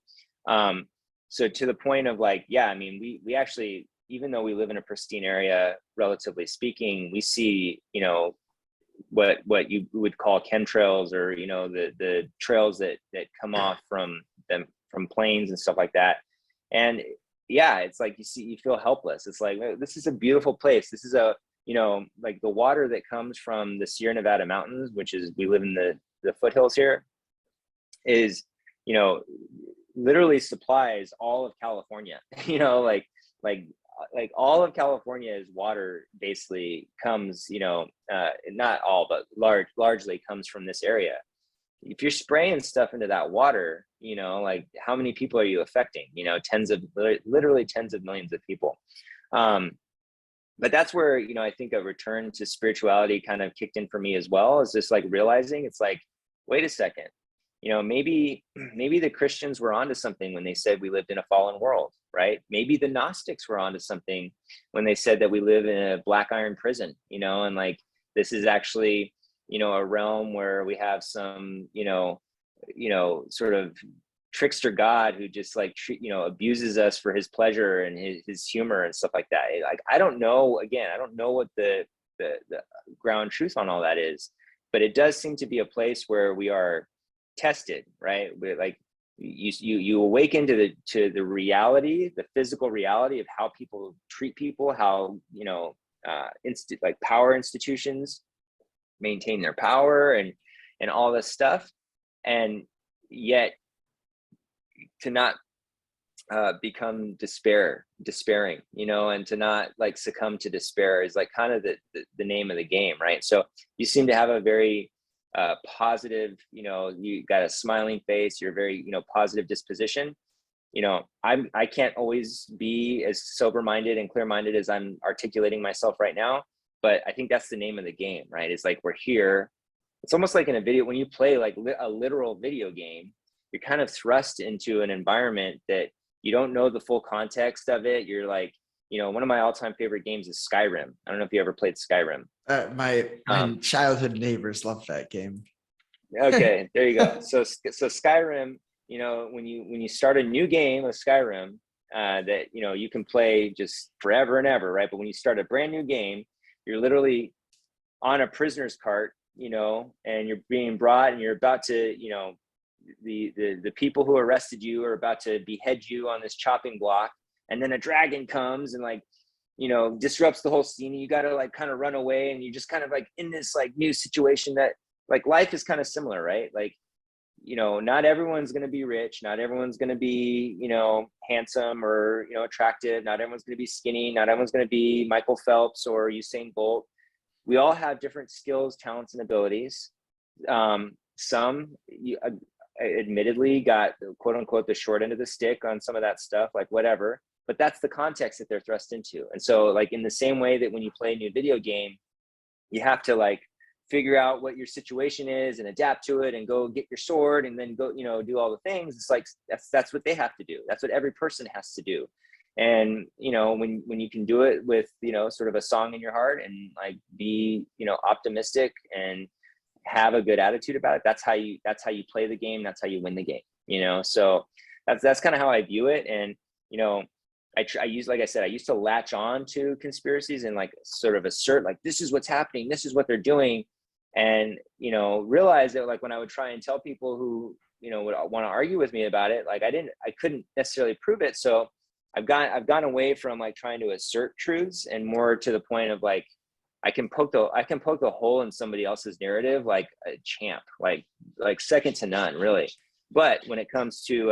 so to the point of like, yeah, I mean, we actually, even though we live in a pristine area, relatively speaking, we see what you would call chemtrails, or the trails that come off from planes and stuff like that. And yeah, it's like you feel helpless. It's like, this is a beautiful place. This is like the water that comes from the Sierra Nevada mountains, which is, we live in the foothills here, is literally supplies all of California. Like all of California's water basically comes, not all, but largely comes from this area. If you're spraying stuff into that water, like how many people are you affecting? Literally tens of millions of people. But that's where, I think a return to spirituality kind of kicked in for me as well, is just like realizing it's like, wait a second, maybe the Christians were onto something when they said we lived in a fallen world, right? Maybe the Gnostics were onto something when they said that we live in a black iron prison, and like, this is actually, a realm where we have some, sort of trickster God who just like, abuses us for his pleasure and his humor and stuff like that. Like, I don't know what the ground truth on all that is, but it does seem to be a place where we are tested, right? We're like, you awaken to the reality, the physical reality of how people treat people, how like power institutions maintain their power and all this stuff, and yet to not become despairing, and to not like succumb to despair is like kind of the name of the game, right? So you seem to have a very positive, you got a smiling face, you're very, positive disposition. I can't always be as sober-minded and clear-minded as I'm articulating myself right now, but I think that's the name of the game, right? It's like, we're here. It's almost like in a video, when you play like a literal video game, you're kind of thrust into an environment that you don't know the full context of it. You're like, one of my all-time favorite games is Skyrim. I don't know if you ever played Skyrim. my childhood neighbors love that game. Okay, there you go. So Skyrim, you know, when you start a new game of Skyrim, that, you know, you can play just forever and ever, right? But when you start a brand new game, you're literally on a prisoner's cart, you know, and you're being brought, and you're about to, you know, the people who arrested you are about to behead you on this chopping block, and then a dragon comes and, like, you know, disrupts the whole scene, and you got to, like, kind of run away, and you just kind of, like, in this, like, new situation that, like, life is kind of similar, right? Like, you know, not everyone's going to be rich, not everyone's going to be, you know, handsome or, you know, attractive, not everyone's going to be skinny, not everyone's going to be Michael Phelps or Usain Bolt. We all have different skills, talents, and abilities. Some admittedly got, quote unquote, the short end of the stick on some of that stuff, like whatever, but that's the context that they're thrust into. And so, like, in the same way that when you play a new video game, you have to, like, figure out what your situation is and adapt to it and go get your sword and then go, you know, do all the things. It's like, that's what they have to do. That's what every person has to do. And, you know, when you can do it with, you know, sort of a song in your heart and, like, be, you know, optimistic and have a good attitude about it, that's how you play the game. That's how you win the game, you know? So that's kind of how I view it. And, you know, I use, like I said, I used to latch on to conspiracies and, like, sort of assert, like, this is what's happening, this is what they're doing. And, you know, realize that, like, when I would try and tell people who, you know, would want to argue with me about it, like, I couldn't necessarily prove it. So I've gone away from, like, trying to assert truths and more to the point of, like, I can poke the hole in somebody else's narrative like a champ, like second to none, really. But when it comes to, you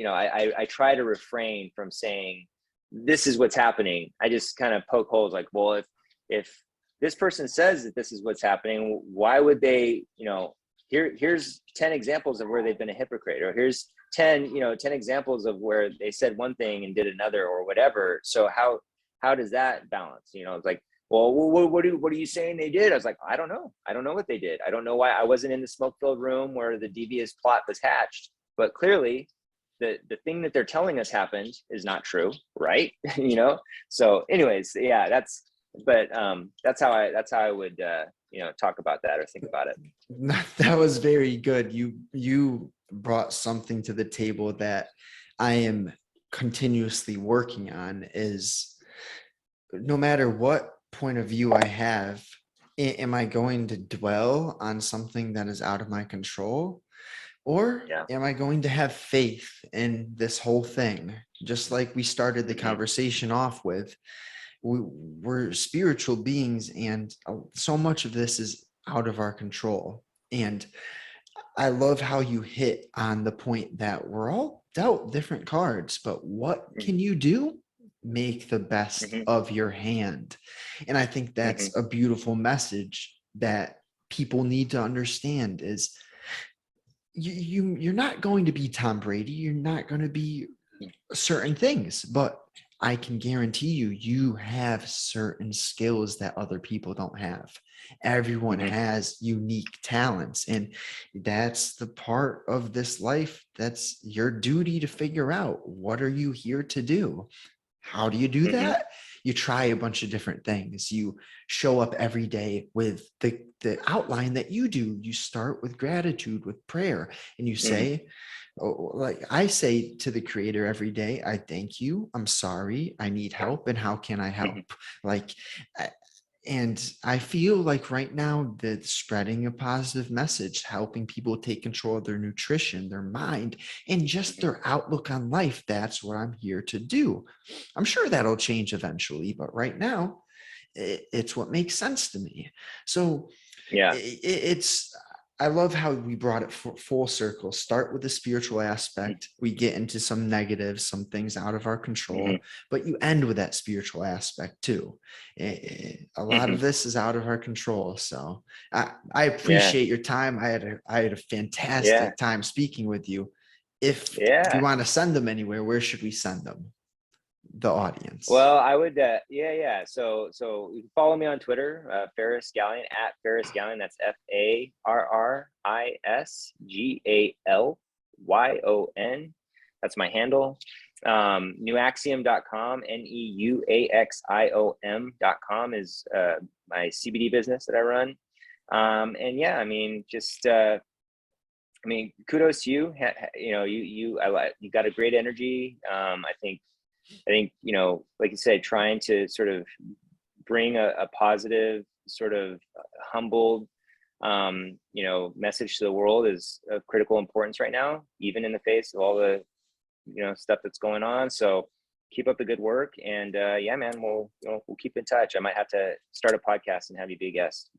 know, I try to refrain from saying this is what's happening. I just kind of poke holes, like, well, if this person says that this is what's happening, why would they, you know, here's 10 examples of where they've been a hypocrite, or here's 10 examples of where they said one thing and did another, or whatever. So how does that balance? You know, it's like, well, what are you saying they did? I was like, I don't know what they did. I don't know why. I wasn't in the smoke-filled room where the devious plot was hatched, but clearly the thing that they're telling us happened is not true, right? You know. So anyways, yeah, that's how I would you know, talk about that or think about it. That was very good. You brought something to the table that I am continuously working on, is no matter what point of view I have, am I going to dwell on something that is out of my control? Or Yeah. am I going to have faith in this whole thing? Just like we started the conversation off with, we're spiritual beings, and so much of this is out of our control. And I love how you hit on the point that we're all dealt different cards, but what can you do? Make the best of your hand. And I think that's a beautiful message that people need to understand, is you're not going to be Tom Brady. You're not going to be certain things, but I can guarantee you have certain skills that other people don't have. Everyone has unique talents, and that's the part of this life that's your duty to figure out. What are you here to do? How do you do that? You try a bunch of different things. You show up every day with the outline that you do. You start with gratitude, with prayer, and you say, like I say to the creator every day, I thank you, I'm sorry, I need help, and how can I help? Like, and I feel like right now that spreading a positive message, helping people take control of their nutrition, their mind, and just their outlook on life, that's what I'm here to do. I'm sure that'll change eventually, but right now it's what makes sense to me. So Yeah. it's, I love how we brought it full circle. Start with the spiritual aspect. We get into some negatives, some things out of our control, but you end with that spiritual aspect too. A lot of this is out of our control. So I appreciate your time. I had a fantastic time speaking with you. If you want to send them anywhere, where should we send them? The audience. Well, I would, So you can follow me on Twitter, Ferris Gallion, at Ferris Gallion. That's FARRISGALYON. That's my handle. Neuaxiom.com, NEUAXIOM.com is my CBD business that I run. And yeah, I mean, just, I mean, kudos to you. You know, you got a great energy. You know, like you said, trying to sort of bring a positive, sort of humbled, you know, message to the world is of critical importance right now, even in the face of all the, you know, stuff that's going on. So keep up the good work, and yeah, man, we'll keep in touch. I might have to start a podcast and have you be a guest.